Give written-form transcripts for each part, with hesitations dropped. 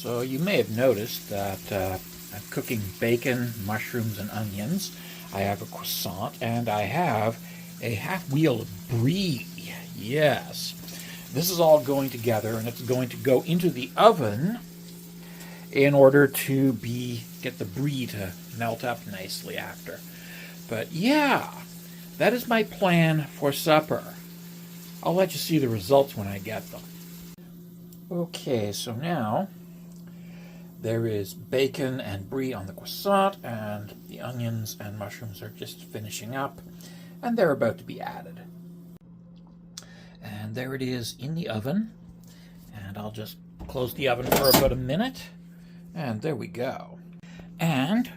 So you may have noticed that I'm cooking bacon, mushrooms, and onions. I have a croissant, and I have a half wheel of brie. Yes. This is all going together, and it's going to go into the oven in order to get the brie to melt up nicely after. But yeah, that is my plan for supper. I'll let you see the results when I get them. Okay, so now there is bacon and brie on the croissant, and the onions and mushrooms are just finishing up, and they're about to be added. And there it is in the oven, and I'll just close the oven for about a minute, and there we go. And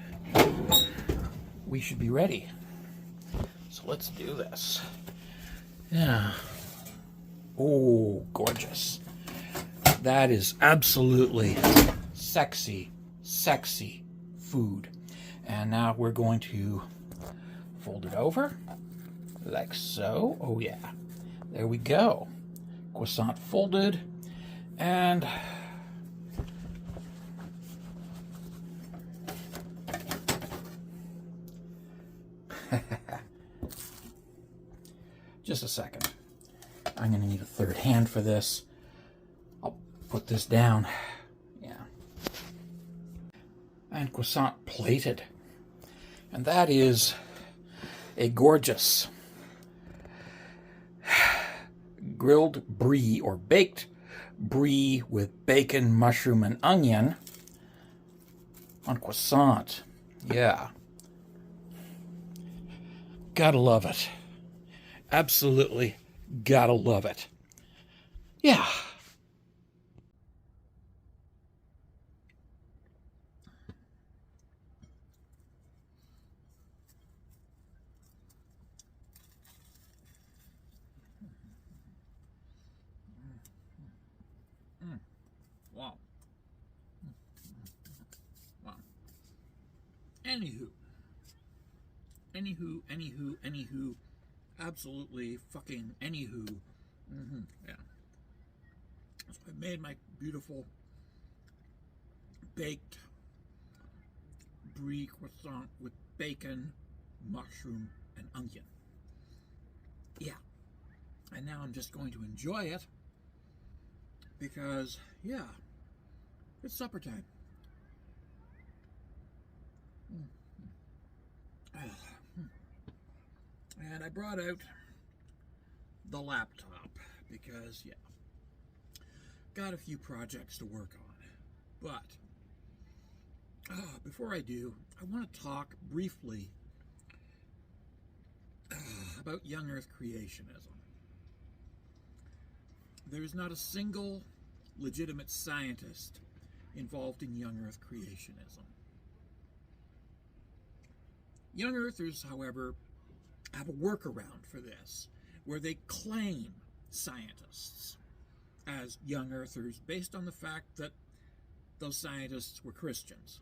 we should be ready. So let's do this. Yeah. Oh, gorgeous. That is absolutely sexy, sexy food. And now we're going to fold it over like so. Oh yeah, there we go. Croissant folded, and just a second. I'm going to need a third hand for this. I'll put this down. Yeah. And croissant plated. And that is a gorgeous grilled brie or baked brie with bacon, mushroom, and onion on croissant. Yeah. Gotta love it. Absolutely gotta love it. Yeah. Wow. Wow. Anywho, absolutely fucking anywho. Yeah. So I made my beautiful baked brie croissant with bacon, mushroom, and onion. Yeah. And now I'm just going to enjoy it because, yeah, it's supper time. And I brought out the laptop because, yeah, got a few projects to work on. But before I do, I want to talk briefly about young Earth creationism. There's not a single legitimate scientist involved in young Earth creationism. Young Earthers, however, have a workaround for this, where they claim scientists as young Earthers based on the fact that those scientists were Christians,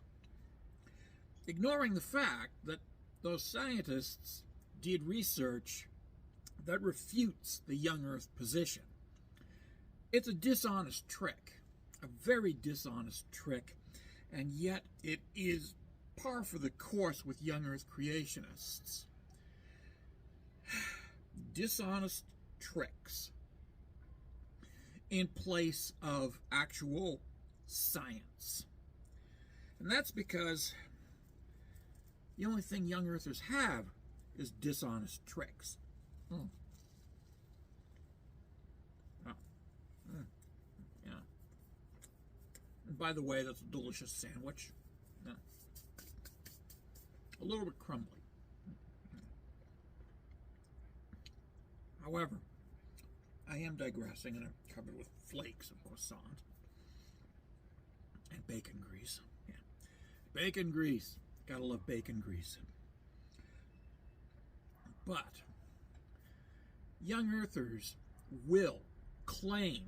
ignoring the fact that those scientists did research that refutes the young Earth position. It's a dishonest trick, a very dishonest trick, and yet it is par for the course with young Earth creationists. Dishonest tricks in place of actual science. And that's because the only thing young Earthers have is dishonest tricks. Yeah. And by the way, that's a delicious sandwich. Yeah. A little bit crumbly. However, I am digressing, and I'm covered with flakes of croissant and bacon grease. Yeah. Bacon grease. Gotta love bacon grease. But young Earthers will claim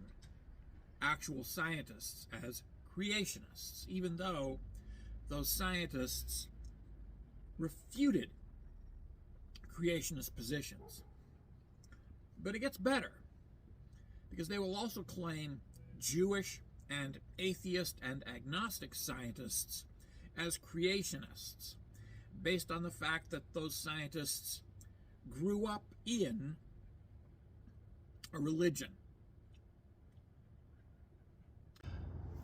actual scientists as creationists, even though those scientists refuted creationist positions. But it gets better, because they will also claim Jewish and atheist and agnostic scientists as creationists, based on the fact that those scientists grew up in a religion.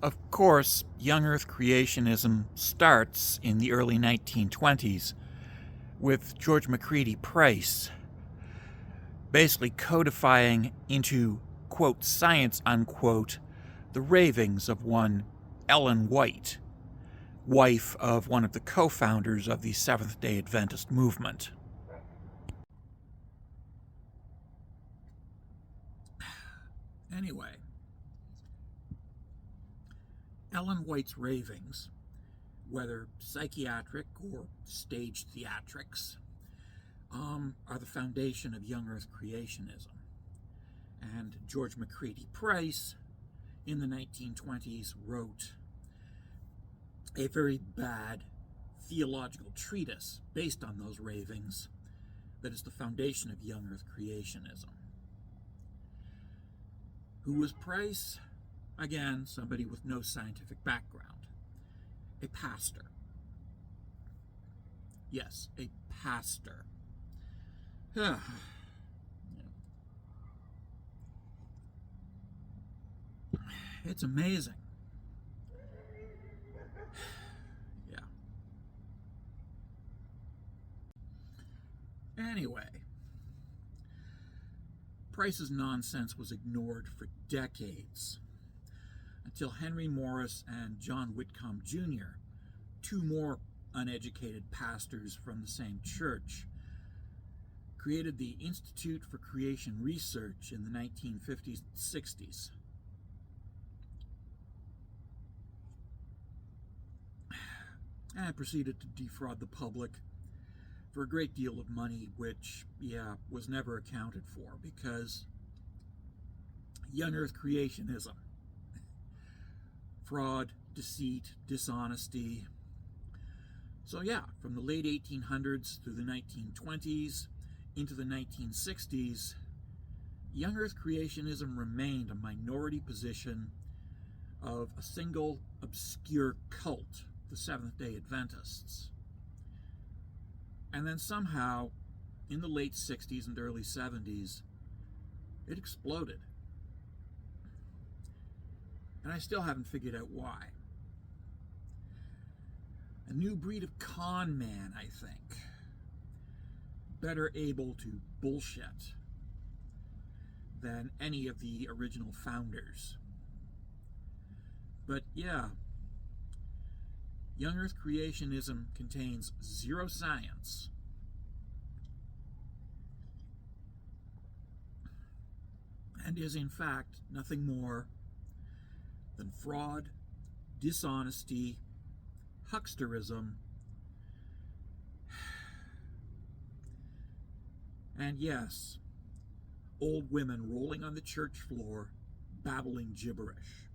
Of course, young Earth creationism starts in the early 1920s with George Macready Price basically codifying into, quote, science, unquote, the ravings of one Ellen White, wife of one of the co-founders of the Seventh-day Adventist movement. Anyway, Ellen White's ravings, whether psychiatric or stage theatrics, are the foundation of young Earth creationism. And George Macready Price, in the 1920s, wrote a very bad theological treatise based on those ravings that is the foundation of young Earth creationism. Who was Price? Again, somebody with no scientific background. A pastor. Yes, a pastor. It's amazing. Yeah. Anyway, Price's nonsense was ignored for decades until Henry Morris and John Whitcomb Jr., two more uneducated pastors from the same church, created the Institute for Creation Research in the 1950s and 60s. And proceeded to defraud the public for a great deal of money, which, was never accounted for, because young Earth creationism, fraud, deceit, dishonesty. So from the late 1800s through the 1920s into the 1960s, young Earth creationism remained a minority position of a single obscure cult, the Seventh-day Adventists. And then somehow, in the late 60s and early 70s, it exploded. And I still haven't figured out why. A new breed of con man, I think. Better able to bullshit than any of the original founders. But young Earth creationism contains zero science, and is in fact nothing more than fraud, dishonesty, hucksterism, and yes, old women rolling on the church floor babbling gibberish.